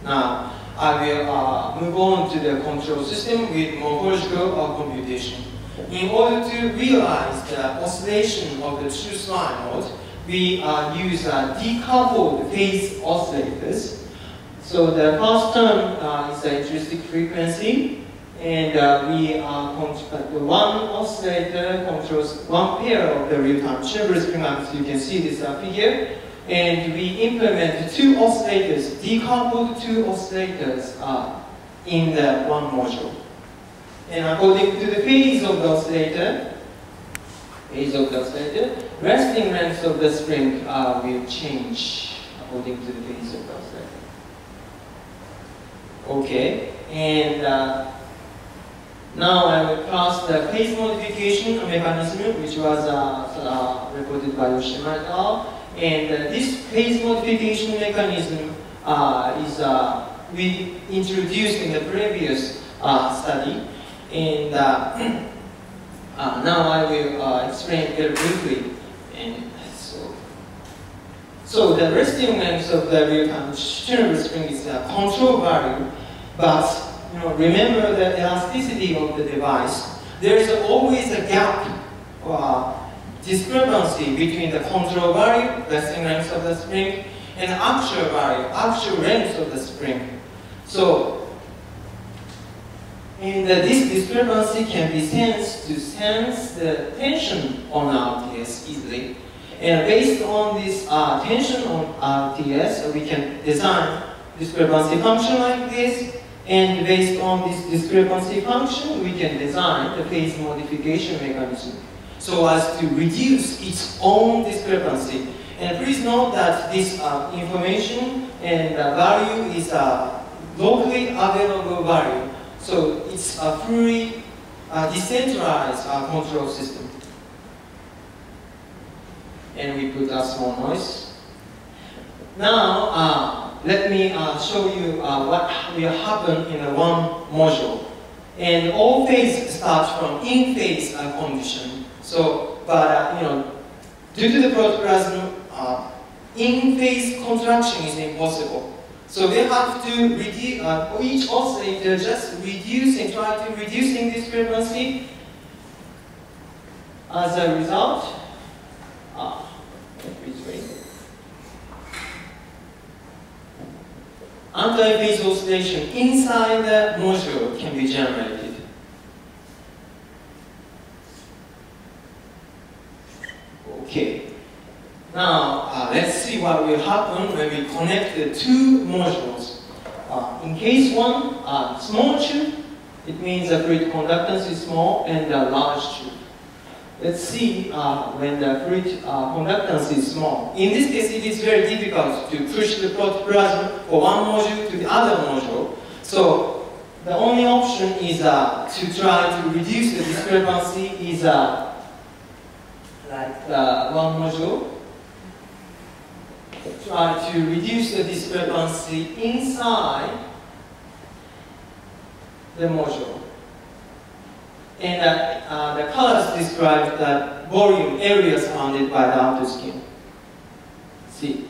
Now, I will move on to the control system with morphological computation. In order to realize the oscillation of the true slime mode, we use decoupled phase oscillators. So the first term is the intrinsic frequency, and one oscillator controls one pair of the real-time chamber spring, as you can see this figure. And we implement two oscillators, decoupled two oscillators in the one module. And according to the phase of the oscillator, resting length of the spring will change according to the phase of the oscillator. Okay, and now I will class the phase modification mechanism, which was reported by Yoshima et al. And this phase modification mechanism we introduced in the previous study. And now I will explain very briefly. And so the resting length of the real-time chamber spring is a control value, but remember the elasticity of the device. There is always a gap or discrepancy between the control value, resting length of the spring, and the actual value, actual length of the spring. So, and this discrepancy can be sensed to sense the tension on RTS easily. And based on this tension on RTS, we can design discrepancy function like this. And based on this discrepancy function, we can design the phase modification mechanism so as to reduce its own discrepancy. And please note that this information and value is a locally available value. So it's a fully decentralized control system. And we put a small noise. Now, let me show you what will happen in one module. And all phase starts from in-phase condition. So, but due to the protoplasm, in-phase contraction is impossible. So we have to reduce each oscillator, just reduce and try to reducing discrepancy. As a result, anti-phase oscillation inside the module can be generated. Okay. Now, let's see what will happen when we connect the two modules. In case one, small tube, it means the fluid conductance is small, and a large tube. Let's see when the fluid conductance is small. In this case, it is very difficult to push the protoplasm from one module to the other module. So the only option is to try to reduce the discrepancy is like one module. Try to reduce the discrepancy inside the module. And the colors describe the volume area surrounded by the outer skin. See.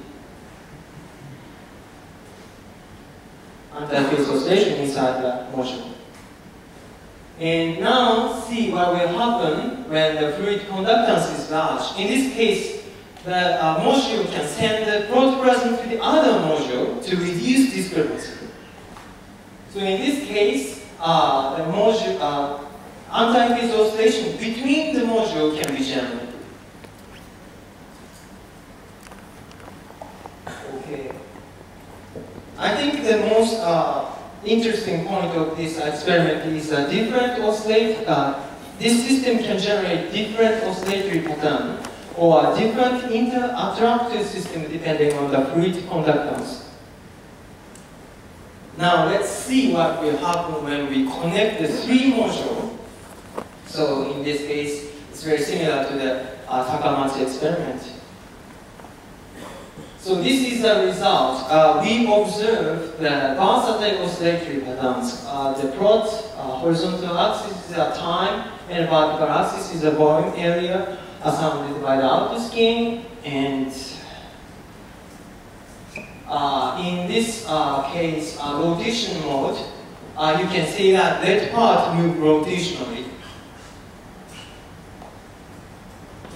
Anti-phase oscillation inside the module. And now see what will happen when the fluid conductance is large. In this case, the module can send the protoplasm to the other module to reduce discrepancy. So in this case, the module anti-phase oscillation between the module can be generated. Okay. I think the most interesting point of this experiment is different oscillator. This system can generate different oscillatory pattern or a different inter-attractive system depending on the fluid conductance. Now let's see what will happen when we connect the three modules. So in this case, it's very similar to the Takamatsu experiment. So this is the result. We observe the versatile oscillatory patterns. The plot horizontal axis is the time, and vertical axis is the volume area surrounded by the outer skin. And in this case, rotation mode, you can see that that part moves rotationally.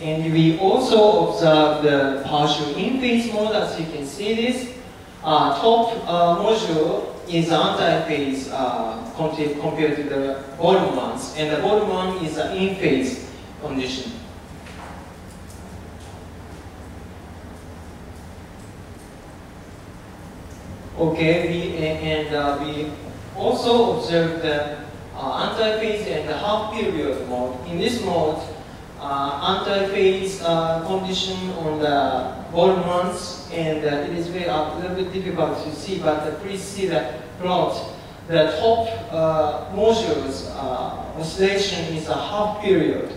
And we also observe the partial in-phase mode, as you can see this. Top module is anti-phase compared to the bottom ones, and the bottom one is an in-phase condition. Okay, we also observe the anti-phase and the half-period mode. In this mode, anti-phase condition on the bottom ones, and it is very a little bit difficult to see, but please see the plot. The top module's oscillation is a half period.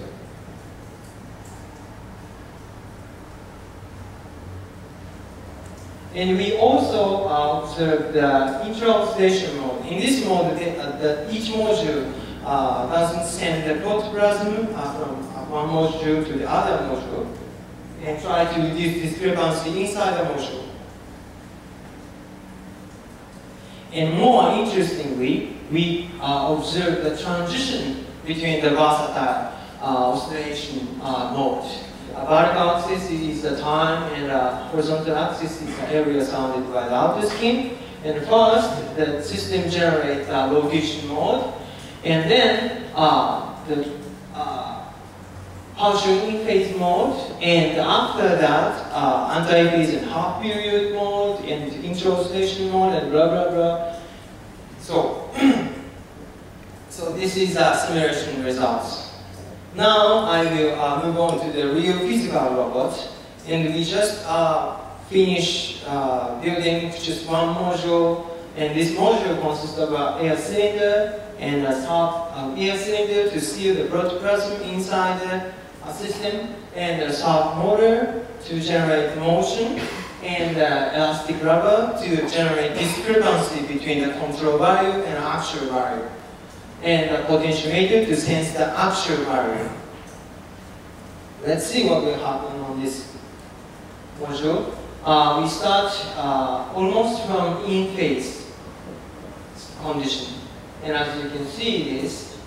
And we also observe the intra-oscillation mode. In this mode, each module doesn't send the protoplasm from one module to the other module and try to reduce discrepancy inside the module. And more interestingly, we observe the transition between the versatile oscillation mode. Vertical axis is the time, and horizontal axis is the area surrounded by the outer skin. And first, the system generates a rotation mode, and then the partial in-phase mode, and after that, anti-phase and half-period mode, and intra-oscillation mode, and blah, blah, blah. So, so this is simulation results. Now I will move on to the real physical robot, and we just finished building just one module, and this module consists of an air cylinder and a soft air cylinder to seal the protoplasm inside the system, and a soft motor to generate motion, and elastic rubber to generate discrepancy between the control value and actual value, and a potentiometer to sense the actual value. Let's see what will happen on this module. We start almost from in-phase condition. And as you can see this,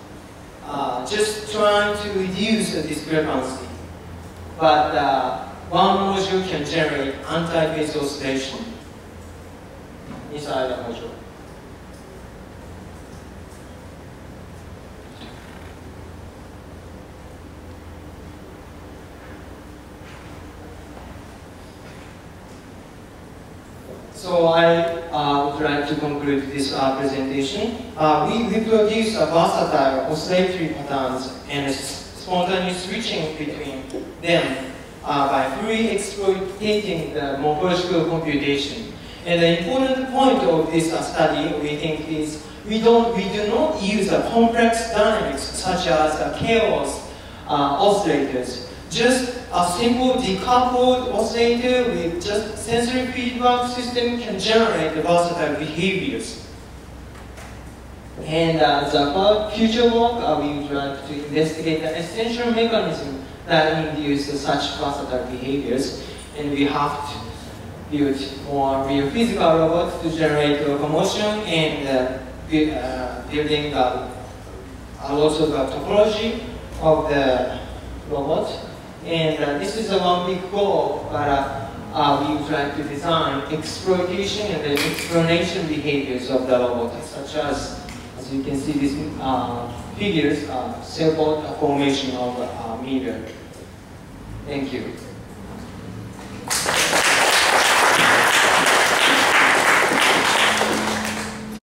just trying to reduce the discrepancy. But one module can generate anti-phase oscillation inside the module. So I would like to conclude this presentation. We reproduce versatile oscillatory patterns and spontaneous switching between them by fully exploiting the morphological computation. And the important point of this study, we think, is we do not use complex dynamics such as chaos oscillators. Just a simple decoupled oscillator with just sensory feedback system can generate versatile behaviors. And as a future work, we would like to investigate the essential mechanism that induce such versatile behaviors. And we have to build more real physical robots to generate locomotion, and building also the topology of the robot. And this is one big goal, but we would like to design exploitation and the explanation behaviors of the robot, such as you can see these figures, sailboat formation of a meter. Thank you.